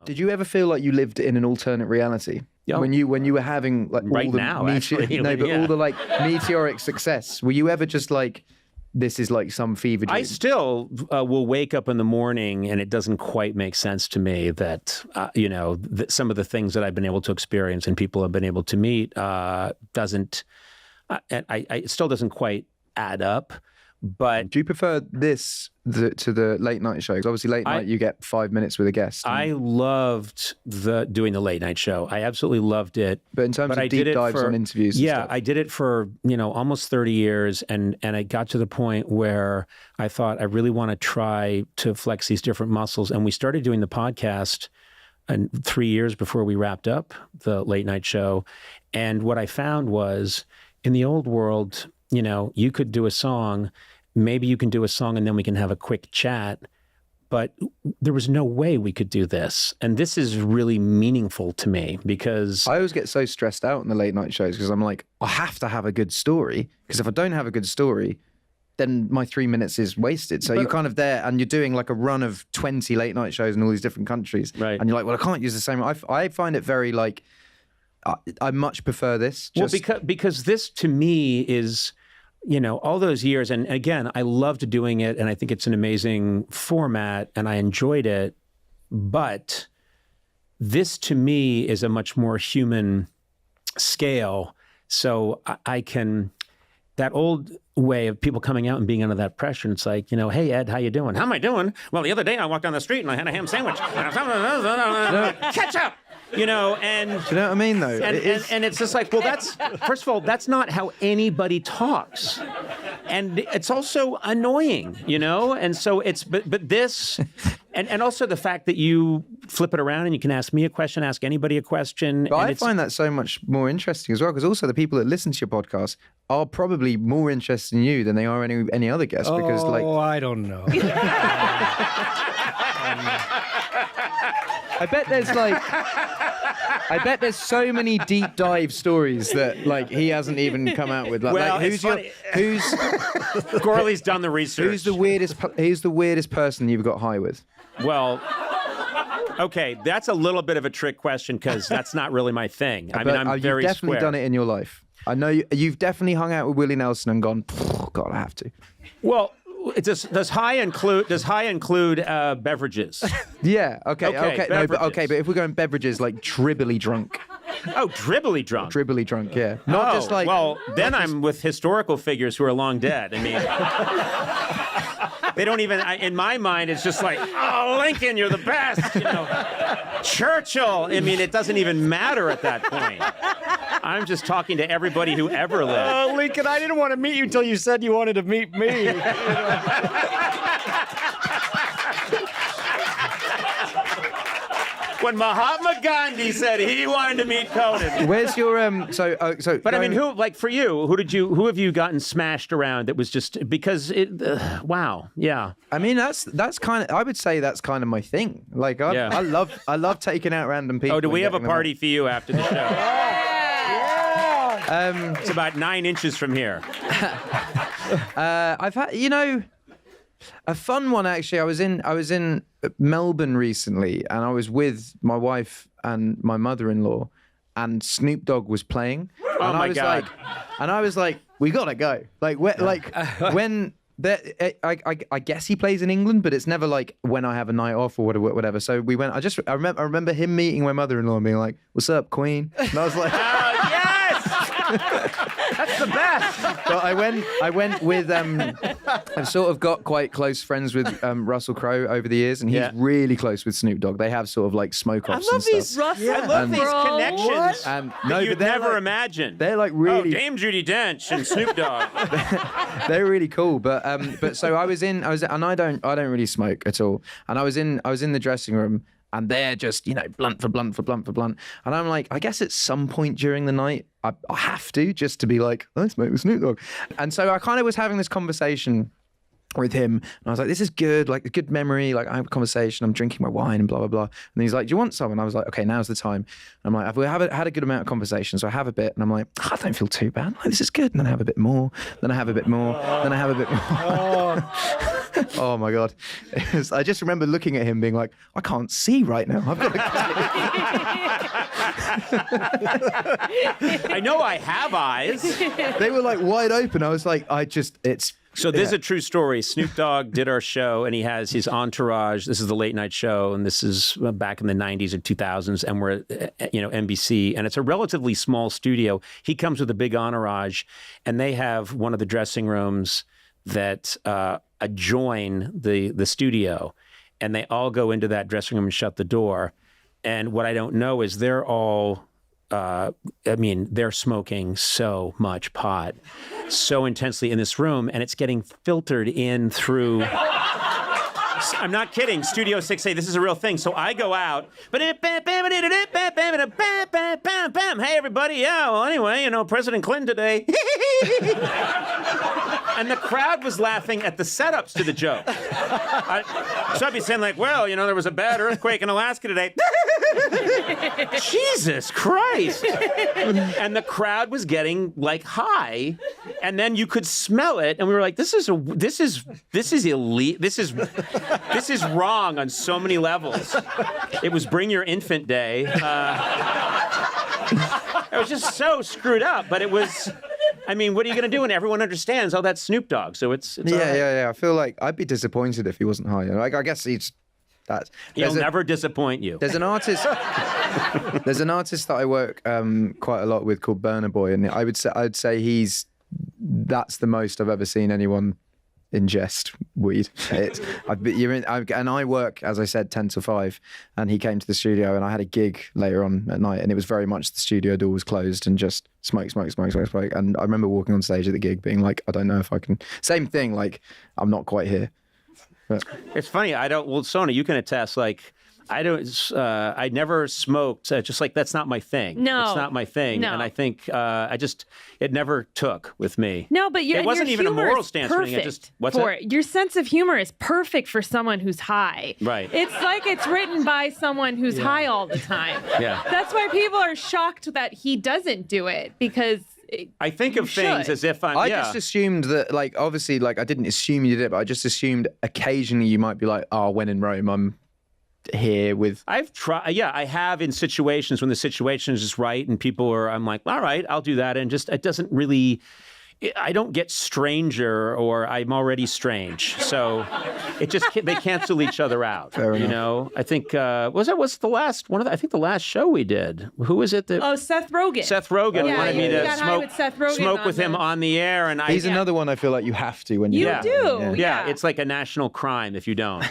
Did you ever feel like you lived in an alternate reality? Yeah. When you were having like right all the now, actually, all the like meteoric success, were you ever just like, this is like some fever dream? I still will wake up in the morning and it doesn't quite make sense to me that, that some of the things that I've been able to experience and people have been able to meet it still doesn't quite add up. But do you prefer this to the late night shows? Obviously, late night you get 5 minutes with a guest. I loved doing the late night show. I absolutely loved it. But in terms of deep dives on interviews, and stuff. I did it for almost 30 years, and I got to the point where I thought I really want to try to flex these different muscles. And we started doing the podcast 3 years before we wrapped up the late night show. And what I found was, in the old world, you could do a song. Maybe you can do a song and then we can have a quick chat, but there was no way we could do this. And this is really meaningful to me because I always get so stressed out in the late night shows because I'm like, I have to have a good story, because if I don't have a good story, then my 3 minutes is wasted. So you're kind of there and you're doing like a run of 20 late night shows in all these different countries. Right. And you're like, well, I can't use the same. I find it very like, I much prefer this. Because this to me is, all those years. And again, I loved doing it and I think it's an amazing format and I enjoyed it. But this to me is a much more human scale. So I can, that old way of people coming out and being under that pressure. And it's like, hey, Ed, how you doing? How am I doing? Well, the other day I walked down the street and I had a ham sandwich. Catch up! And do you know what I mean, though? And it's just like, well, first of all, that's not how anybody talks. And it's also annoying, And so but this, and also the fact that you flip it around and you can ask me a question, ask anybody a question. But I find that so much more interesting as well, because also the people that listen to your podcast are probably more interested in you than they are any other guest. Because I don't know. I bet there's so many deep dive stories that like he hasn't even come out with. Who's Gorley's done the research. Who's the weirdest person you've got high with? Well, okay, that's a little bit of a trick question because that's not really my thing. I mean, I'm very You've definitely square. done it in your life. I know you've definitely hung out with Willie Nelson and gone, God, I have to. Well, does high include beverages? Yeah. Okay. Beverages. But if we're going beverages, like dribbly drunk. Oh, dribbly drunk. Dribbly drunk. Yeah. Not just like. Well, then I'm with historical figures who are long dead. I mean. They don't even, in my mind, it's just like, oh, Lincoln, you're the best, Churchill. I mean, it doesn't even matter at that point. I'm just talking to everybody who ever lived. Oh, Lincoln, I didn't want to meet you until you said you wanted to meet me. When Mahatma Gandhi said he wanted to meet Couldn. Where's your But I mean, for you, who have you gotten smashed around that was just because it? Wow, yeah. I mean, that's kind of. I would say that's kind of my thing. Like, I love taking out random people. Oh, do we have a party for you after the show? It's about 9 inches from here. I've had, a fun one actually. I was in Melbourne recently, and I was with my wife and my mother-in-law, and Snoop Dogg was playing. Oh and my God! I was like, we gotta go. Like, when. I guess he plays in England, but it's never like when I have a night off or whatever. So we went. I remember him meeting my mother-in-law and being like, "What's up, Queen?" And I was like, That's the best. But I went with I've sort of got quite close friends with Russell Crowe over the years, and he's really close with Snoop Dogg. They have sort of like smoke-offs and stuff. I love these connections No, you'd but never like, imagine. They're like really. Oh, Dame Judi Dench and Snoop Dogg. They're really cool, but so I was and I don't really smoke at all, and I was in the dressing room. And they're just, blunt for blunt for blunt for blunt. And I'm like, I guess at some point during the night, I have to, just to be like, I smoke with Snoop Dogg. And so I kind of was having this conversation with him. And I was like, this is good, like a good memory. Like I have a conversation, I'm drinking my wine and blah, blah, blah. And he's like, do you want some? And I was like, okay, now's the time. And I'm like, I've had a good amount of conversation. So I have a bit. And I'm like, I don't feel too bad. Like, this is good. And then I have a bit more. Then I have a bit more. Then I have a bit more. Oh my God. I just remember looking at him being like, I can't see right now. I've got to... I know I have eyes. They were like wide open. I was like, So this is a true story. Snoop Dogg did our show, and he has his entourage. This is the late night show, and this is back in the 90s or 2000s, and we're at, NBC, and it's a relatively small studio. He comes with a big entourage, and they have one of the dressing rooms that adjoin the studio, and they all go into that dressing room and shut the door. And what I don't know is they're all... they're smoking so much pot so intensely in this room, and it's getting filtered in through. I'm not kidding. Studio 6A, this is a real thing. So I go out. Hey, everybody. Yeah, well, anyway, President Clinton today. And the crowd was laughing at the setups to the joke. So I'd be saying, like, well, there was a bad earthquake in Alaska today. Jesus Christ. And the crowd was getting, like, high. And then you could smell it. And we were like, this is elite. This is wrong on so many levels. It was Bring Your Infant Day. It was just so screwed up, but it was... what are you going to do when everyone understands, oh, that's Snoop Dogg, so it's all right. Yeah. I feel like I'd be disappointed if he wasn't high. I guess He'll never disappoint you. There's an artist that I work quite a lot with called Burna Boy, and I'd say that's the most I've ever seen anyone ingest weed. And I work, as I said, 10 to 5, and he came to the studio, and I had a gig later on at night, and it was very much the studio door was closed and just smoke. And I remember walking on stage at the gig being like, I don't know if I can. Same thing, like, I'm not quite here. But it's funny. Sona, you can attest, like, I never smoked. Just like, that's not my thing. No. It's not my thing. No. And I think it never took with me. No, but it wasn't even a moral stance for me. Your sense of humor is perfect for someone who's high. Right. It's like it's written by someone who's high all the time. Yeah. That's why people are shocked that he doesn't do it, because I think of things as if I just assumed that, like, obviously, like, I didn't assume you did it, but I just assumed occasionally you might be like, oh, when in Rome, I'm here with... I've tried, I have in situations when the situation is just right and I'm like, all right, I'll do that. And just, it doesn't really, I don't get stranger, or I'm already strange. So it just, they cancel each other out. Fair enough. I think, what's the last one I think the last show we did, who was it that? Oh, Seth Rogen. Seth Rogen wanted me to smoke with him on the air. And he's another one I feel like you have to when you do. Yeah, it's like a national crime if you don't,